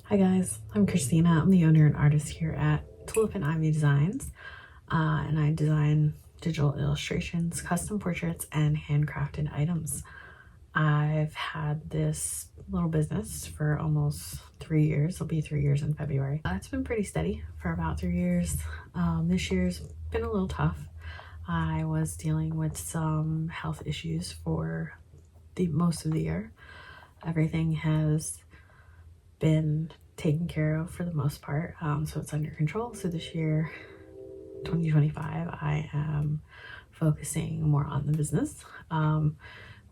Hi guys, I'm Christina. I'm the owner and artist here at Tulip and Designs, and I design digital illustrations, custom portraits, and handcrafted items. I've had this little business for almost 3 years. It'll be 3 years in February. It's been pretty steady for about 3 years. This year's been a little tough. I was dealing with some health issues for most of the year. Everything has been taken care of for the most part, so it's under control. So this year, 2025, I am focusing more on the business,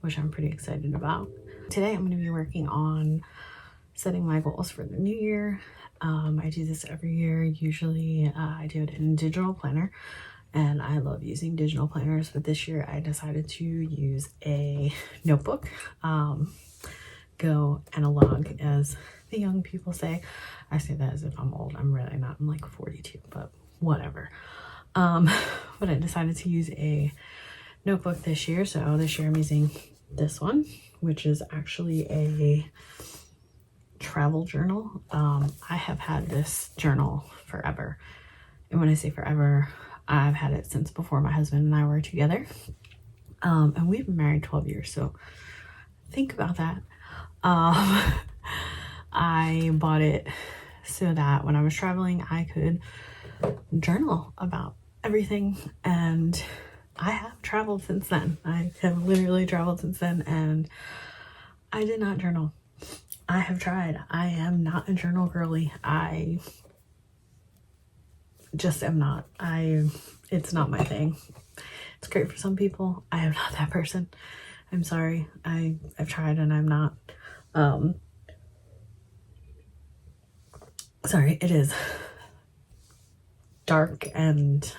which I'm pretty excited about. Today I'm going to be working on setting my goals for the new year. I do this every year. Usually I do it in a digital planner, and I love using digital planners, but this year I decided to use a notebook, go analog, as the young people say. I say that as if I'm old. I'm really not. I'm like 42, but whatever. But I decided to use a notebook this year. So this year I'm using this one, which is actually a travel journal. I have had this journal forever. And when I say forever, I've had it since before my husband and I were together. And we've been married 12 years. So think about that. I bought it so that when I was traveling, I could journal about everything. And I have traveled since then. I have literally traveled since then, and I did not journal. I have tried. I am not a journal girly. I just am not. It's not my thing. It's great for some people. I am not that person. I'm sorry. I've tried and I'm not. Sorry, it is dark and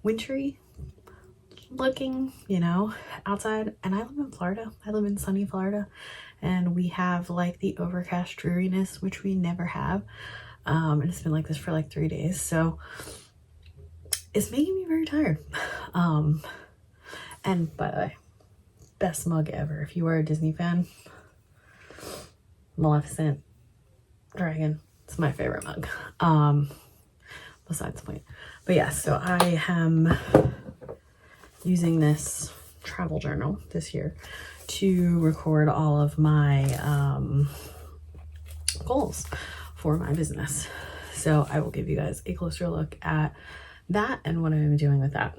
wintry looking, outside. And I live in Florida. I live in sunny Florida, and we have like the overcast dreariness, which we never have. And it's been like this for like 3 days. So it's making me very tired. And by the way, best mug ever. If you are a Disney fan, Maleficent Dragon. It's my favorite mug. Besides the point. But yeah, so I am using this travel journal this year to record all of my goals for my business. So I will give you guys a closer look at that and what I'm doing with that.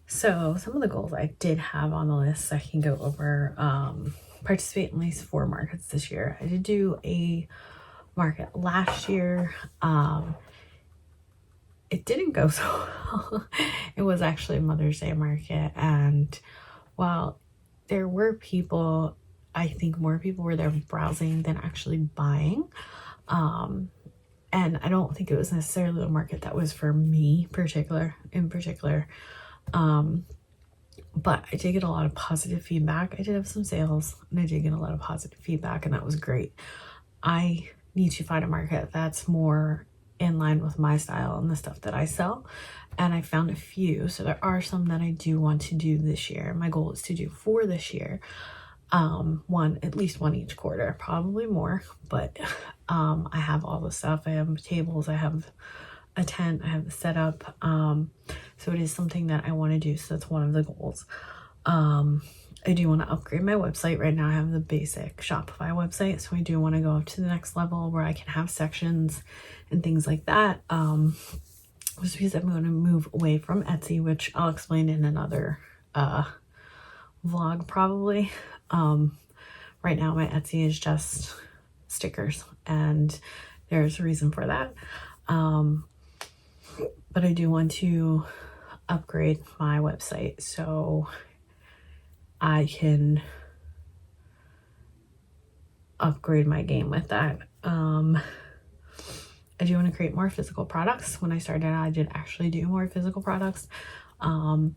So some of the goals I did have on the list I can go over. Participate in at least 4 markets this year. I did do a market last year. It didn't go so well. It was actually a Mother's Day market, and while there were people, I think more people were there browsing than actually buying. And I don't think it was necessarily a market that was for me in particular. But I did get a lot of positive feedback. I did have some sales, and I did get a lot of positive feedback, and that was great. I need to find a market that's more in line with my style and the stuff that I sell, and I found a few. So there are some that I do want to do this year. My goal is to do 4 this year. at least one each quarter, probably more, but I have all the stuff. I have tables, I have a tent, I have the setup, so it is something that I want to do. So that's one of the goals. I do want to upgrade my website. Right now I have the basic Shopify website, so I do want to go up to the next level where I can have sections and things like that. Just because I'm going to move away from Etsy, which I'll explain in another vlog probably. Right now my Etsy is just stickers, and there's a reason for that. But I do want to upgrade my website so I can upgrade my game with that. I do want to create more physical products. When I started, I did actually do more physical products. And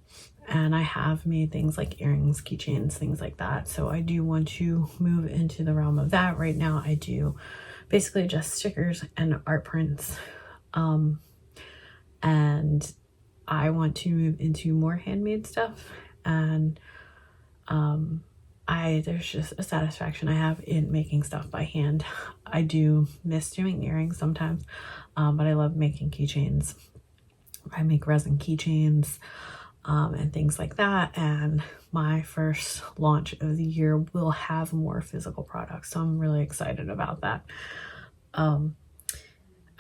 I have made things like earrings, keychains, things like that. So I do want to move into the realm of that. Right now I do basically just stickers and art prints. And I want to move into more handmade stuff. And there's just a satisfaction I have in making stuff by hand. I do miss doing earrings sometimes, but I love making keychains. I make resin keychains and things like that. And my first launch of the year will have more physical products, so I'm really excited about that. I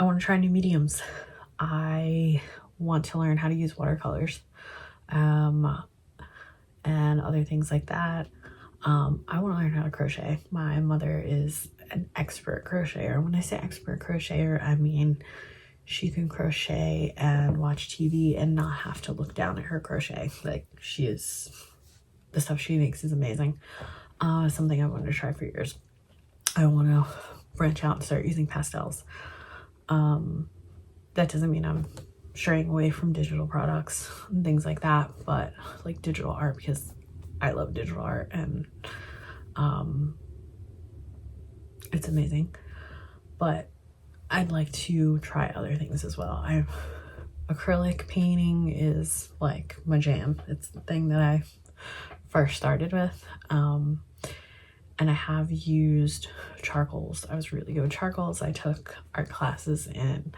want to try new mediums. I want to learn how to use watercolors and other things like that. I want to learn how to crochet. My mother is an expert crocheter. When I say expert crocheter, I mean she can crochet and watch TV and not have to look down at her crochet. Like, the stuff she makes is amazing. Something I wanted to try for years. I want to branch out and start using pastels. That doesn't mean I'm straying away from digital products and things like that, but like digital art, because I love digital art, and it's amazing. But I'd like to try other things as well. Acrylic painting is like my jam. It's the thing that I first started with. And I have used charcoals. I was really good with charcoals. I took art classes in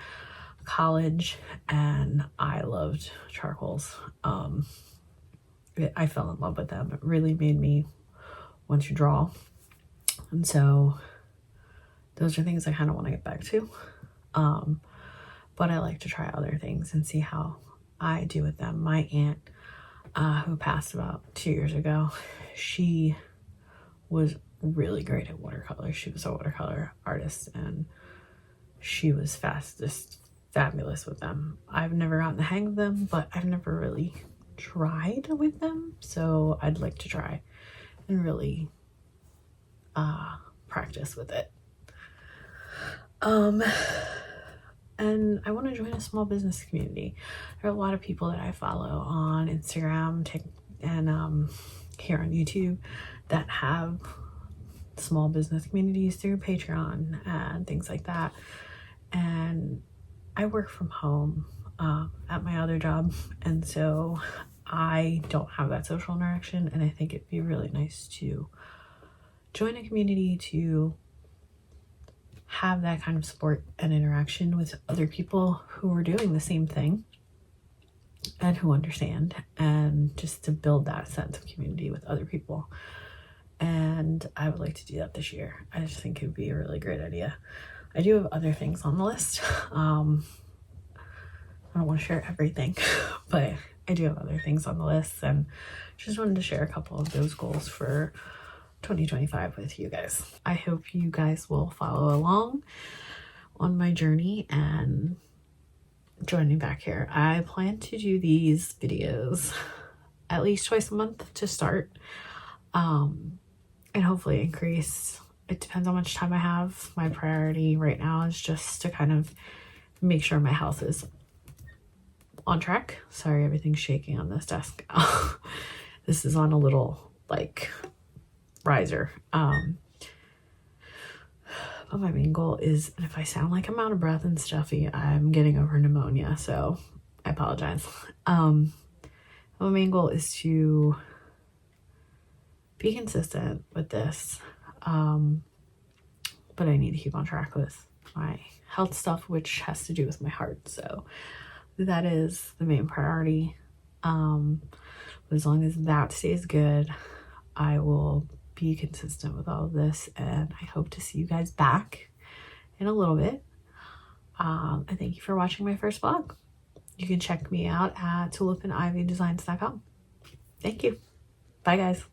college and I loved charcoals. I fell in love with them. It really made me want to draw. And so those are things I kind of want to get back to. But I like to try other things and see how I do with them. My aunt, who passed about 2 years ago, she was really great at watercolor. She was a watercolor artist and she was just fabulous with them. I've never gotten the hang of them, but I've never really tried with them. So I'd like to try and really practice with it. And I want to join a small business community. There are a lot of people that I follow on Instagram and here on YouTube that have small business communities through Patreon and things like that. And I work from home at my other job, and so I don't have that social interaction, and I think it'd be really nice to join a community to have that kind of support and interaction with other people who are doing the same thing and who understand, and just to build that sense of community with other people. And I would like to do that this year. I just think it would be a really great idea. I do have other things on the list. I don't want to share everything, but I do have other things on the list, and just wanted to share a couple of those goals for 2025 with you guys. I hope you guys will follow along on my journey and join me back here. I plan to do these videos at least twice a month to start, and hopefully increase. It depends how much time I have. My priority right now is just to kind of make sure my health is on track. Sorry, everything's shaking on this desk. This is on a little like riser. But my main goal is, and if I sound like I'm out of breath and stuffy, I'm getting over pneumonia, so I apologize. My main goal is to be consistent with this. But I need to keep on track with my health stuff, which has to do with my heart. So that is the main priority. As long as that stays good, I will be consistent with all of this, and I hope to see you guys back in a little bit. And thank you for watching my first vlog. You can check me out at tulipandivydesigns.com. Thank you. Bye guys.